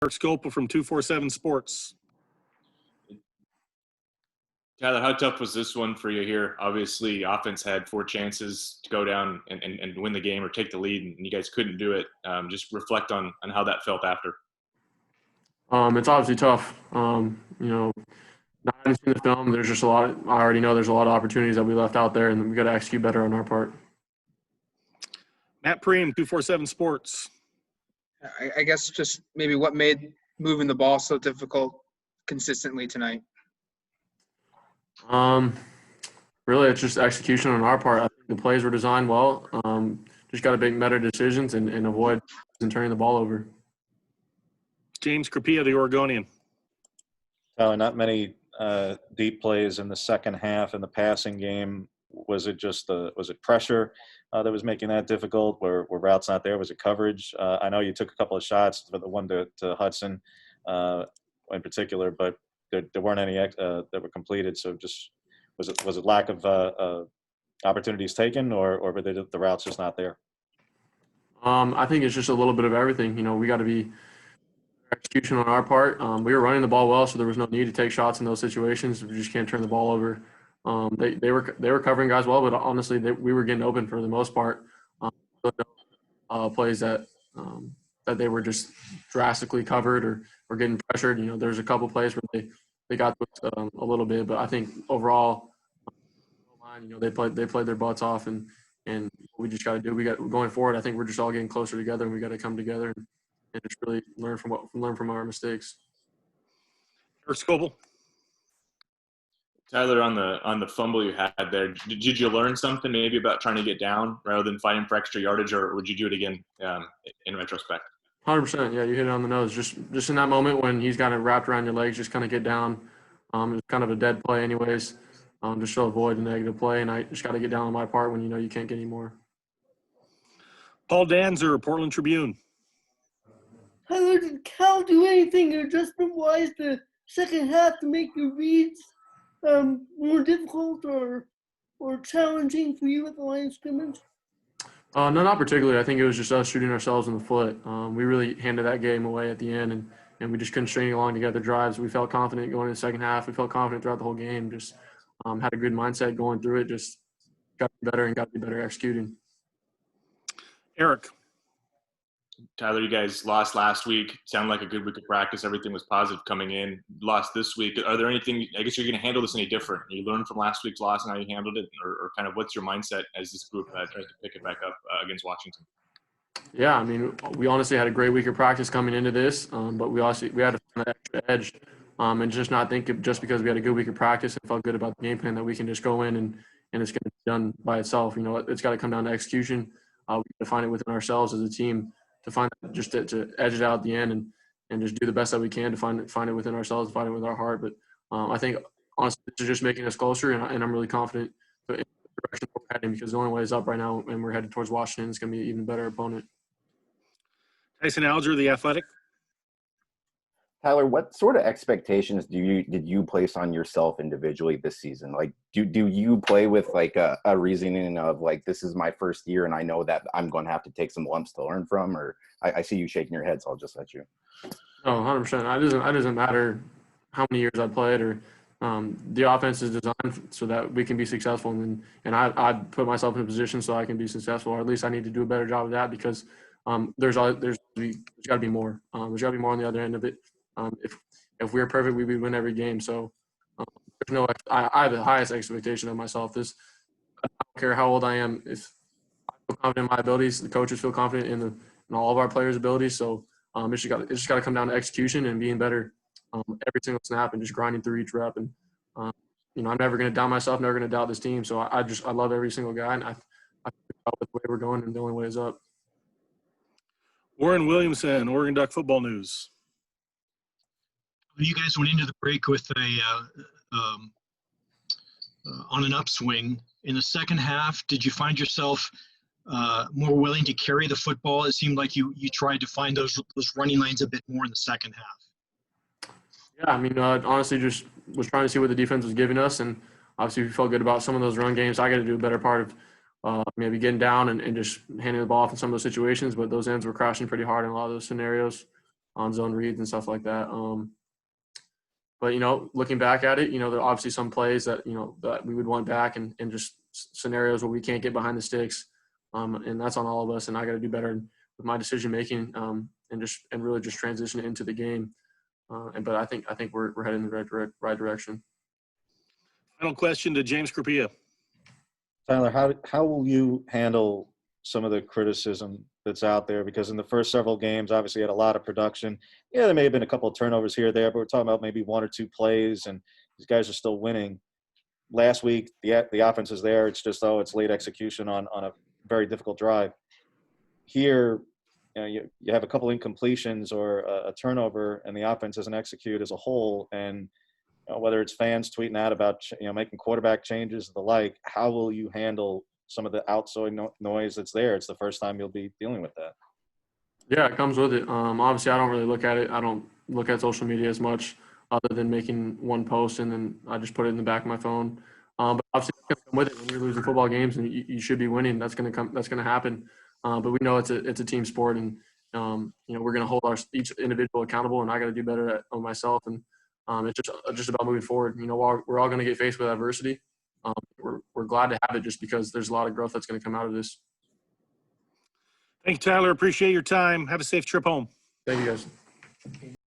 Eric Scopel from 247 Sports. Tyler, how tough was this one for you here? Obviously, offense had 4 chances to go down and win the game or take the lead, and you guys couldn't do it. Just reflect on how that felt after. It's obviously tough. Not having seen the film, there's just a lot. I already know there's a lot of opportunities that we left out there, and we got to execute better on our part. Matt Preem, 247 Sports. I guess just maybe what made moving the ball so difficult consistently tonight. Really, it's just execution on our part. I think the plays were designed well. Just got to make better decisions and avoid turning the ball over. James Crapia, the Oregonian. Tyler, not many deep plays in the second half in the passing game. Was it pressure that was making that difficult? Were routes not there? Was it coverage? I know you took a couple of shots, but the one to Hudson in particular, but there weren't any that were completed. So just was it lack of opportunities taken, or were the routes just not there? I think it's just a little bit of everything. We got to be execution on our part. We were running the ball well, so there was no need to take shots in those situations. We just can't turn the ball over. They were covering guys well, but honestly, we were getting open for the most part. Plays that they were just drastically covered or getting pressured. There's a couple plays where they got a little bit, but I think overall, they played their butts off, and we just got to do. Going forward. I think we're just all getting closer together, and we got to come together and just really learn from our mistakes. Eric Scopel. Tyler, on the fumble you had there, did you learn something maybe about trying to get down rather than fighting for extra yardage, or would you do it again in retrospect? 100%. Yeah, you hit it on the nose. Just in that moment when he's got it wrapped around your legs, just kind of get down. It was kind of a dead play anyways, just to avoid a negative play, and I just got to get down on my part when you can't get any more. Paul Danzer, Portland Tribune. Tyler, did Cal do anything adjustment-wise the second half to make your reads more difficult or challenging for you at the line of scrimmage? No, not particularly. I think it was just us shooting ourselves in the foot. We really handed that game away at the end, and we just couldn't string along together drives. We felt confident going in the second half. We felt confident throughout the whole game. Just had a good mindset going through it. Just got to be better and got to be better executing. Eric. Tyler, you guys lost last week. Sounded like a good week of practice. Everything was positive coming in. Lost this week. Are there anything – I guess you're going to handle this any different? You learned from last week's loss and how you handled it, or kind of what's your mindset as this group tries to pick it back up against Washington? Yeah, I mean, we honestly had a great week of practice coming into this, but we had to find that extra edge and just not think just because we had a good week of practice and felt good about the game plan that we can just go in and it's going to be done by itself. It's got to come down to execution. We got to find it within ourselves as a team to find just to edge it out at the end and just do the best that we can to find it within ourselves, find it with our heart. But I think honestly, this is just making us closer, and I'm really confident in the direction we're heading because the only way is up right now, and we're headed towards Washington. It's going to be an even better opponent. Tyson Alger, The Athletic. Tyler, what sort of expectations did you place on yourself individually this season? Like, do you play with like a reasoning of like, this is my first year and I know that I'm going to have to take some lumps to learn from, or I see you shaking your head, so I'll just let you. Oh, 100%. It doesn't matter how many years I played or the offense is designed so that we can be successful, and I put myself in a position so I can be successful, or at least I need to do a better job of that because there's got to be more. There's got to be more on the other end of it. If we were perfect, we would win every game. So I have the highest expectation of myself. I don't care how old I am. If I feel confident in my abilities, the coaches feel confident in all of our players' abilities. So it's just got to come down to execution and being better every single snap and just grinding through each rep. And I'm never going to doubt myself, never going to doubt this team. So I love every single guy, and I feel about the way we're going, and the only way is up. Warren Williamson, Oregon Duck Football News. You guys went into the break with on an upswing. In the second half, did you find yourself more willing to carry the football? It seemed like you tried to find those running lanes a bit more in the second half. Yeah, I mean, honestly, just was trying to see what the defense was giving us, and obviously we felt good about some of those run games. I got to do a better part of maybe getting down and just handing the ball off in some of those situations, but those ends were crashing pretty hard in a lot of those scenarios. on zone reads and stuff like that. But, looking back at it, there are obviously some plays that, that we would want back and just scenarios where we can't get behind the sticks. And that's on all of us. And I got to do better with my decision making and really just transition it into the game. But I think we're heading in the right direction. Final question to James Crapia. Tyler, how will you handle some of the criticism that's out there? Because in the first several games, obviously, you had a lot of production. Yeah, there may have been a couple of turnovers here or there, but we're talking about maybe 1 or 2 plays, and these guys are still winning. Last week, the offense is there. It's just, it's late execution on a very difficult drive. Here, you have a couple incompletions or a turnover, and the offense doesn't execute as a whole. And whether it's fans tweeting out about making quarterback changes and the like, how will you handle some of the outside noise that's there? It's the first time you'll be dealing with that. Yeah, it comes with it. Obviously, I don't really look at it. I don't look at social media as much other than making one post, and then I just put it in the back of my phone. But obviously, it's gonna come with it. When you're losing football games and you should be winning, that's going to come. That's going to happen. But we know it's a team sport, and we're going to hold each individual accountable, and I got to do better on myself. And it's just about moving forward. While we're all going to get faced with adversity, we're glad to have it just because there's a lot of growth that's going to come out of this. Thank you, Tyler. Appreciate your time. Have a safe trip home. Thank you, guys.